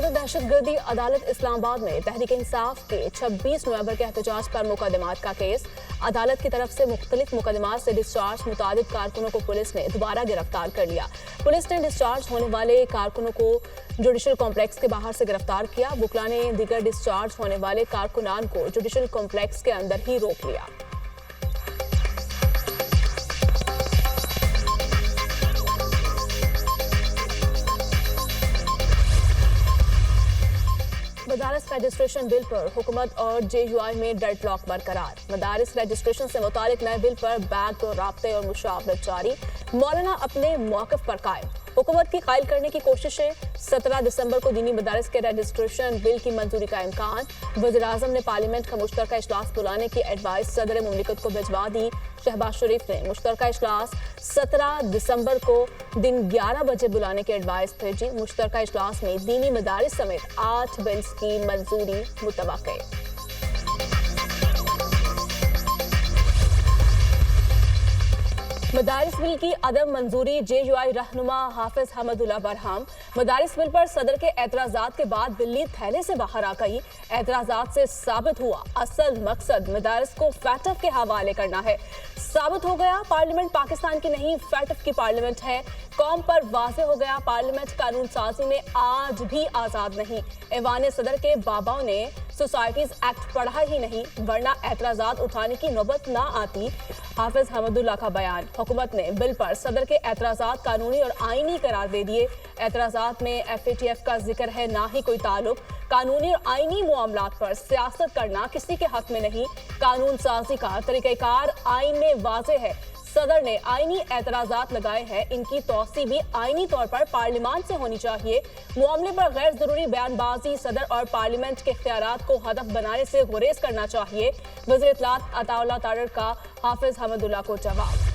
वारदात दहशतगर्दी अदालत इस्लामाबाद में तहरीक इंसाफ के 26 नवंबर के एहतजाज पर मुकदमात का केस। अदालत की तरफ से मुख्तलिफ मुकदमात से डिस्चार्ज मुतादिद कारकुनों को पुलिस ने दोबारा गिरफ्तार कर लिया। पुलिस ने डिस्चार्ज होने वाले कारकुनों को जुडिशल कॉम्प्लेक्स के बाहर से गिरफ्तार किया। बुकला ने दीगर डिस्चार्ज होने वाले कारकुनान को जुडिशल कॉम्प्लेक्स के अंदर ही रोक लिया। मदारिस रजिस्ट्रेशन बिल पर हुकूमत और JUI में डेडलॉक बरकरार। मदारिस रजिस्ट्रेशन से मुतालिक नए बिल पर बैकडोर राब्ते और मुशावरत जारी। मौलाना अपने मौक़िफ़ पर कायम। हुकूमत की कायल करने की कोशिशें। 17 दिसंबर को दीनी मदारिस के रजिस्ट्रेशन बिल की मंजूरी का इम्कान। वज़ीर-ए-आज़म ने पार्लियामेंट का मुश्तरका इजलास बुलाने की एडवाइस सदर मुमलिकत को भिजवा दी। शहबाज शरीफ ने मुश्तरका इजलास 17 दिसंबर को दिन 11 बजे बुलाने की एडवाइस भेजी। मुश्तरका इजलास में दीनी मदारिस समेत 8 बिल्स की मंजूरी मुतवक्के। मदारिस बिल की अदम मंजूरी। JUI रहनुमा हाफिज हमदुल्ला बरहम। मदारिस बिल पर सदर के एतराजात के बाद बिल्ली थैले से बाहर आ गई। एतराजात से साबित हुआ असल मकसद मदारिस को फैटफ के हवाले करना है। साबित हो गया पार्लियामेंट पाकिस्तान की नहीं फैटफ की पार्लियामेंट है। कौम पर वाज़े हो गया पार्लियामेंट कानून साजी में आज भी आज़ाद नहीं। ऐवान सदर के बाबाओं ने सोसाइटीज एक्ट पढ़ा ही नहीं वरना एतराजात उठाने की नौबत ना आती। हाफिज हमदुल्ला का बयान। हुकूमत ने बिल पर सदर के एतराजात कानूनी और आईनी करार दे दिए। एतराजात में FATF का जिक्र है ना ही कोई ताल्लुक। कानूनी और आईनी मामलात पर सियासत करना किसी के हक में नहीं। कानून साजी का तरीक़ाकार आईन में वाज़े है। सदर ने आईनी एतराजात लगाए हैं, इनकी तौसी भी आईनी तौर पर पार्लियामान से होनी चाहिए। मामले पर गैर जरूरी बयानबाजी सदर और पार्लियामेंट के इख्तियारात को हदफ बनाने से गुरेज करना चाहिए। वज़ीर इत्तलात अताउल्लाह तारड़ का हाफिज हमदुल्ला को जवाब।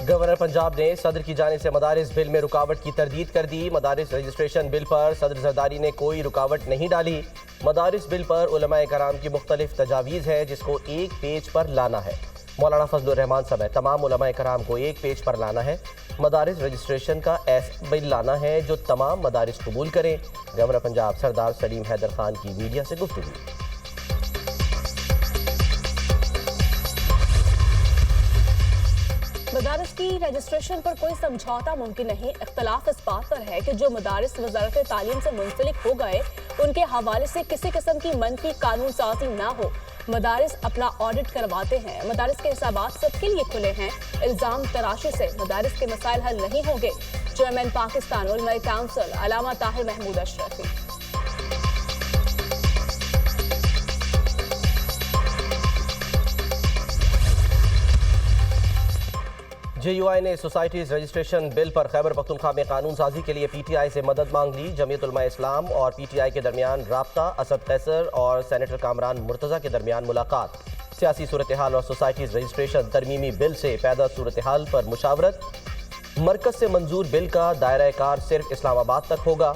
गवर्नर पंजाब ने सदर की जानिब से मदारिस बिल में रुकावट की तरदीद कर दी। मदारिस रजिस्ट्रेशन बिल पर सदर जरदारी ने कोई रुकावट नहीं डाली। मदारिस बिल पर उलमाए कराम की मुख्तलिफ तजावीज़ है जिसको एक पेज पर लाना है। मौलाना फजलुर रहमान साहब तमाम उलमाए कराम को एक पेज पर लाना है। मदारिस रजिस्ट्रेशन का ऐसा बिल लाना है जो तमाम मदारिस कबूल करें। गवर्नर पंजाब सरदार सलीम हैदर खान की मीडिया से गुफ्तगू। मदारिस की रजिस्ट्रेशन पर कोई समझौता मुमकिन नहीं। इख्तलाफ इस बात पर है कि जो मदारिस वज़ारत तालीम से मुंसलिक हो गए उनके हवाले से किसी किस्म की मनफी कानून साजी ना हो। मदारिस अपना ऑडिट करवाते हैं। मदारिस के हिसाबात सबके लिए खुले हैं। इल्ज़ाम तराशी से मदारिस के मसाइल हल नहीं होंगे। चेयरमैन पाकिस्तान उलमाए काउंसिल अलामा ताहिर महमूद अशरफी। JUI ने सोसाइटीज रजिस्ट्रेशन बिल पर खैबर पख्तूनख्वा में कानून साजी के लिए PTI से मदद मांग ली। जमीयत उलमा इस्लाम और PTI के दरमियान राब्ता। असद कैसर और सेनेटर कामरान मुर्तज़ा के दरमियान मुलाकात। सियासी सूरत हाल और सोसाइटीज रजिस्ट्रेशन तरमीमी बिल से पैदा सूरत हाल पर मुशावरत। मरकज से मंजूर बिल का दायरा कार सिर्फ इस्लामाबाद तक होगा।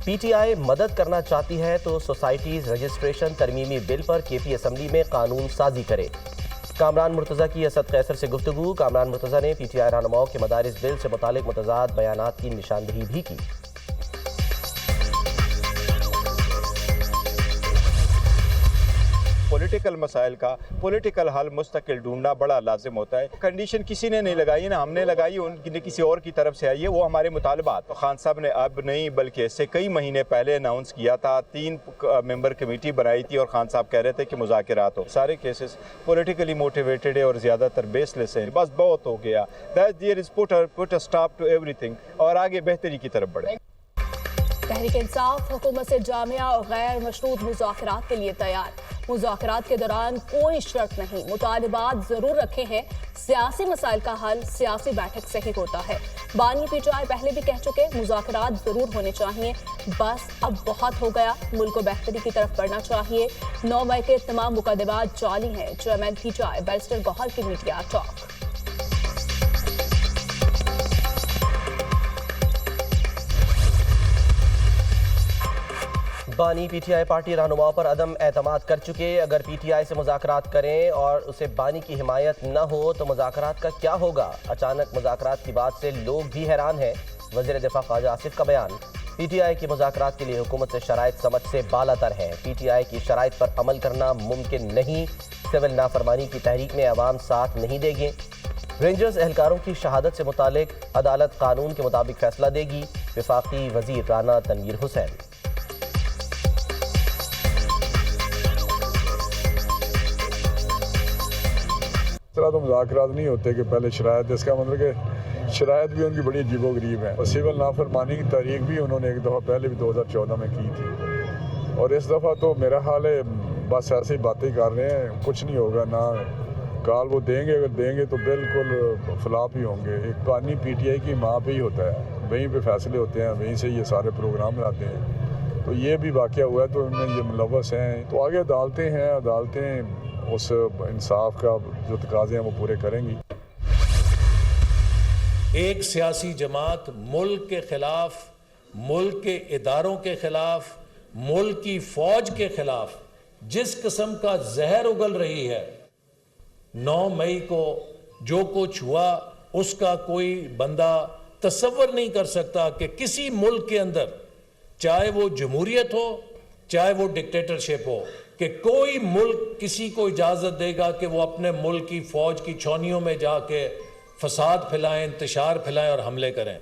PTI मदद करना चाहती है तो सोसाइटीज रजिस्ट्रेशन तरमीमी बिल पर KP असम्बली में कानून साजी करे। कामरान मुर्तज़ा की असद कैसर से गुफ्तगू। कामरान मुर्तज़ा ने PTI रहनुमाओं के मदारिस बिल से मुतालिक मुतज़ाद बयानात की निशानदही भी की। पॉलिटिकल मसाइल का पॉलिटिकल हल मुस्तकिल ढूंढना बड़ा लाजिम होता है। कंडीशन किसी ने नहीं लगाई ना हमने लगाई, उनकी किसी और की तरफ से आई है। वो हमारे मुतालबात खान साहब ने अब नहीं बल्कि इससे कई महीने पहले अनाउंस किया था। 3 मेंबर कमेटी बनाई थी और खान साहब कह रहे थे कि मुज़ाकिरात हो। सारे केसेस पॉलिटिकली मोटिवेटेड है और ज़्यादातर बेसलेस है। बस बहुत हो गया। That there is put a stop to everything और आगे बेहतरी की तरफ बढ़े। तहरीक इंसाफ हुकूमत से जामिया और गैर मशरूत मुज़ाकरात के लिए तैयार। मुज़ाकरात के दौरान कोई शर्त नहीं, मुतालबात जरूर रखे हैं। सियासी मसाइल का हल सियासी बैठक से ही होता है। बानी PTI पहले भी कह चुके मुज़ाकरात जरूर होने चाहिए। बस अब बहुत हो गया, मुल्क को बेहतरी की तरफ बढ़ना चाहिए। 9 मई के तमाम मुकदमात जाली हैं। चेयरमैन PTI बैरिस्टर गौहर की मीडिया टॉक। बानी PTI पार्टी रहनुमाओं पर अदम एतमाद कर चुके। अगर PTI से मुज़ाकरात करें और उसे बानी की हिमायत न हो तो मुज़ाकरात का क्या होगा। अचानक मुज़ाकरात की बात से लोग भी हैरान हैं। वज़ीर दिफा ख्वाजा आसिफ का बयान। PTI की मुज़ाकरात के लिए हुकूमत से शराइत समझ से बालातर हैं। PTI की शराइत पर अमल करना मुमकिन नहीं। सिविल नाफरमानी की तहरीक में अवाम साथ नहीं देंगे। रेंजर्स एहलकारों की शहादत से मुतालिक अदालत कानून के मुताबिक फैसला देगी। वफाकी वजीर राना तनवीर हुसैन। तरह तो मुज़ाकरात नहीं होते कि पहले शरायत, इसका मतलब कि शरायत भी उनकी बड़ी अजीबोगरीब है। और सिविल नाफरमानी की तारीख भी उन्होंने एक दफ़ा पहले भी 2014 में की थी, और इस दफ़ा तो मेरा हाल है बस ऐसे ही बातें कर रहे हैं, कुछ नहीं होगा ना। काल वो देंगे, अगर देंगे तो बिल्कुल फ्लॉप ही होंगे। एक कानूनी PTI की माँ पे ही होता है, वहीं पे फैसले होते हैं, वहीं से ये सारे प्रोग्राम लाते हैं। तो ये भी वाक़या हुआ है, तो उनमें ये मुलव्वस हैं। तो आगे अदालतें हैं, अदालतें उस इंसाफ का जो तकाज़े हैं वो पूरे करेंगी। एक सियासी जमात मुल्क के खिलाफ, मुल्क के इदारों के खिलाफ, मुल्क की फौज के खिलाफ जिस किस्म का जहर उगल रही है, 9 मई को जो कुछ हुआ उसका कोई बंदा तसव्वुर नहीं कर सकता कि किसी मुल्क के अंदर, चाहे वो जमहूरियत हो चाहे वो डिक्टेटरशिप हो, कि कोई मुल्क किसी को इजाजत देगा कि वो अपने मुल्क की फौज की छावनियों में जाके फसाद फैलाएं, इंतशार फैलाएं और हमले करें।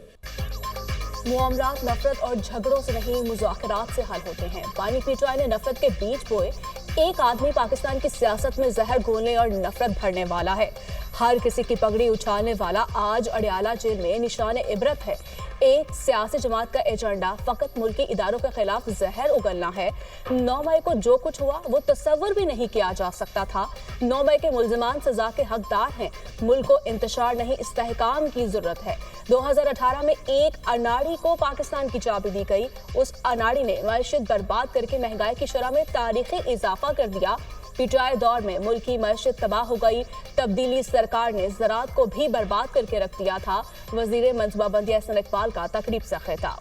मुआमरात नफरत और झगड़ों से नहीं, मुज़ाकरात से हल होते हैं। बानी PTI ने नफरत के बीज बोए। एक आदमी पाकिस्तान की सियासत में जहर घोलने और नफरत भरने वाला है। हर किसी की पगड़ी उछालने वाला आज अडयाला जेल में निशान इबरत है। एक सियासी जमात का एजेंडा फकत मुल्की इदारों के खिलाफ जहर उगलना है। 9 मई को जो कुछ हुआ वो तस्वुर भी नहीं किया जा सकता था। 9 मई के मुल्जिमान सजा के हकदार हैं। मुल्क को इंतशार नहीं, इस्तेहकाम की जरूरत है। 2018 में एक अनाड़ी को पाकिस्तान की चाबी दी गई। उस अनाड़ी ने मईशत बर्बाद करके महंगाई की शरह में तारीखी इजाफा कर दिया। PTI दौर में मुल्क की मईशत तबाह हो गई। तब्दीली सरकार ने ज़राअत को भी बर्बाद करके रख दिया था। वजीर मनसूबाबंदी एहसन इकबाल का तकरीब से खिताब।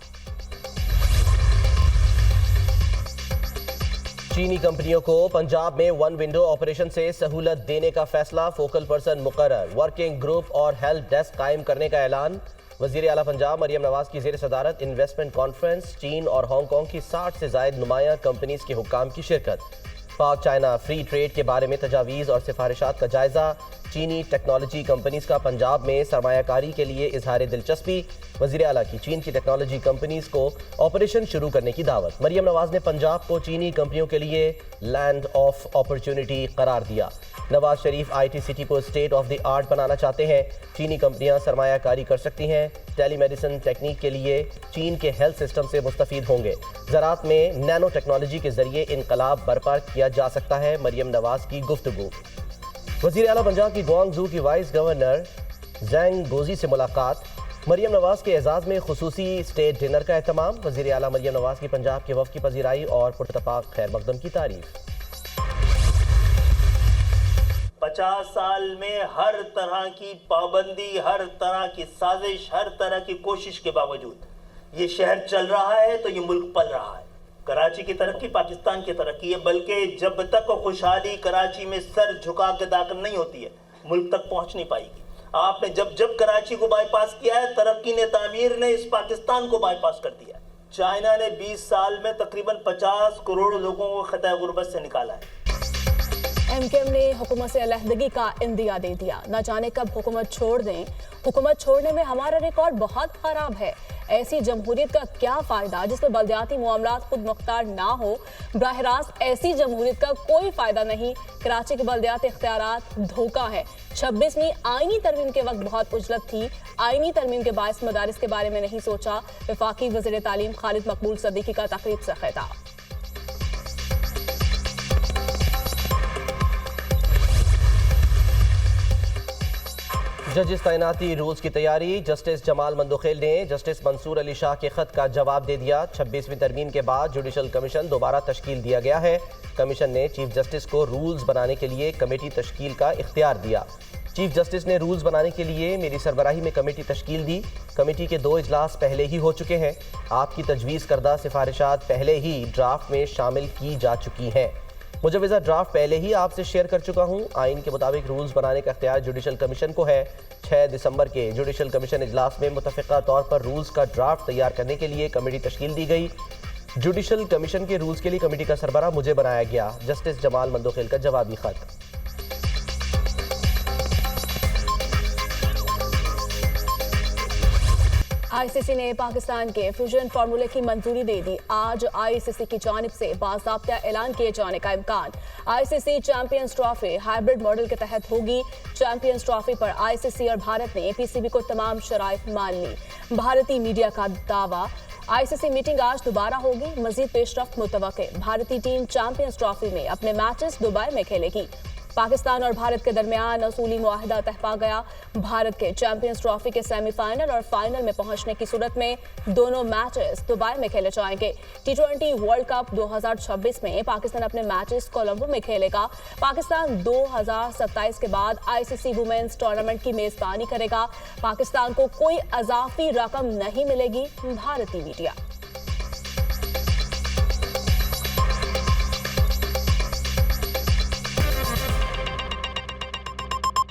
चीनी कंपनियों को पंजाब में वन विंडो ऑपरेशन से सहूलत देने का फैसला। फोकल पर्सन मुकर्रर। वर्किंग ग्रुप और हेल्प डेस्क कायम करने का ऐलान। वज़ीर आला पंजाब मरियम नवाज की ज़ेर सदारत इन्वेस्टमेंट कॉन्फ्रेंस। चीन और हांगकॉन्ग की 60 से ज़ायद नुमाया कंपनीज के हुक्काम की शिरकत। पाक चाइना फ्री ट्रेड के बारे में तजावीज़ और सिफारिशात का जायजा। चीनी टेक्नोलॉजी कंपनीज का पंजाब में सरमायाकारी के लिए इजहार दिलचस्पी। वज़ीर आला की चीन की टेक्नोलॉजी कंपनीज को ऑपरेशन शुरू करने की दावत। मरियम नवाज ने पंजाब को चीनी कंपनियों के लिए लैंड ऑफ अपॉर्चुनिटी करार दिया। नवाज शरीफ IT सिटी को स्टेट ऑफ द आर्ट बनाना चाहते हैं। चीनी कंपनियां सरमायाकारी कर सकती हैं। टेलीमेडिसिन टेक्निक के लिए चीन के हेल्थ सिस्टम से मुस्तफीद होंगे। ज़राअत में नैनो टेक्नोलॉजी के जरिए इनकलाब बर्पा किया जा सकता है। मरियम नवाज की गुफ्तगू। वज़ीर आला पंजाब की ग्वांगझू की वाइस गवर्नर जैंग गोजी से मुलाकात। मरियम नवाज के एजाज़ में खुसूसी स्टेट डिनर का एहतमाम। वज़ीर आला मरियम नवाज की पंजाब के वफ़द की पजीराई और पुरतफाक खैर मकदम की तारीफ। 50 साल में हर तरह की पाबंदी, हर तरह की साजिश, हर तरह की कोशिश के बावजूद ये शहर चल रहा है, तो ये मुल्क पल रहा है। कराची की तरक्की पाकिस्तान की तरक्की है, बल्कि जब तक खुशहाली कराची में सर झुका के दाखिल नहीं होती है, मुल्क तक पहुंच नहीं पाएगी। आपने जब जब कराची को बाईपास किया है, तरक्की ने, तामीर ने इस पाकिस्तान को बाईपास कर दिया है। चाइना ने 20 साल में तकरीबन 50 करोड़ लोगों को खतरे गुर्बत से निकाला है। MKM ने हुकूमत से अलहदगी का इंदिया दे दिया। न जाने कब हुकूमत छोड़ दें। हुकूमत छोड़ने में हमारा रिकॉर्ड बहुत खराब है। ऐसी जमहूरियत का क्या फ़ायदा जिसमें बलदियाती मामलात खुद मुख्तार ना हो। बराह रास्त ऐसी जमहूरियत का कोई फ़ायदा नहीं। कराची के बलदियाती इख्तियारात धोखा है। 26वीं आईनी तरमीम के वक्त बहुत उजलत थी। आईनी तरमीम के बायस मदारिस के बारे में नहीं सोचा। वफाकी वज़ीर तालीम खालिद मकबूल सदीकी का तकरीब से खिताब। जजिस तैनाती रूल्स की तैयारी। जस्टिस जमाल मंदोखेल ने जस्टिस मंसूर अली शाह के खत का जवाब दे दिया। 26वीं तरमीम के बाद जुडिशल कमीशन दोबारा तश्कील दिया गया है। कमीशन ने चीफ जस्टिस को रूल्स बनाने के लिए कमेटी तश्कील का इख्तियार दिया। चीफ जस्टिस ने रूल्स बनाने के लिए मेरी सरबराही में कमेटी तश्कील दी। कमेटी के 2 इजलास पहले ही हो चुके हैं। आपकी तजवीज़ करदा सिफारिशात पहले ही ड्राफ्ट में शामिल की जा चुकी हैं। मुजवजा ड्राफ्ट पहले ही आपसे शेयर कर चुका हूं। आइन के मुताबिक रूल्स बनाने का इख्तियार जुडिशल कमीशन को है। 6 दिसंबर के जुडिशल कमीशन इजलास में मुतफ़िका तौर पर रूल्स का ड्राफ्ट तैयार करने के लिए कमेटी तश्कील दी गई। जुडिशल कमीशन के रूल्स के लिए कमेटी का सरबराह मुझे बनाया गया। जस्टिस जमाल मंदोखेल का जवाबी खत। आईसीसी ने पाकिस्तान के फ्यूजन फार्मूले की मंजूरी दे दी। आज आईसीसी की जानिब से बाज़ाब्ता ऐलान किए जाने का इम्कान। ICC champions trophy hybrid model के तहत होगी। चैंपियंस ट्रॉफी पर आईसीसी और भारत ने पीसीबी को तमाम शराइत मान ली। भारतीय मीडिया का दावा, आईसीसी मीटिंग आज दोबारा होगी। मजीद पेशरफ्त मुतवक्के। भारतीय टीम चैंपियंस ट्रॉफी में अपने मैचेस दुबई में खेलेगी। पाकिस्तान और भारत के दरमियान असूली मुआहिदा तय पा गया। भारत के चैंपियंस ट्रॉफी के सेमीफाइनल और फाइनल में पहुंचने की सूरत में दोनों मैचेस दुबई में खेले जाएंगे। T20 वर्ल्ड कप 2026 में पाकिस्तान अपने मैचेस कोलंबो में खेलेगा। पाकिस्तान 2027 के बाद आईसीसी वुमेन्स टूर्नामेंट की मेजबानी करेगा। पाकिस्तान को कोई अजाफी रकम नहीं मिलेगी। भारतीय मीडिया।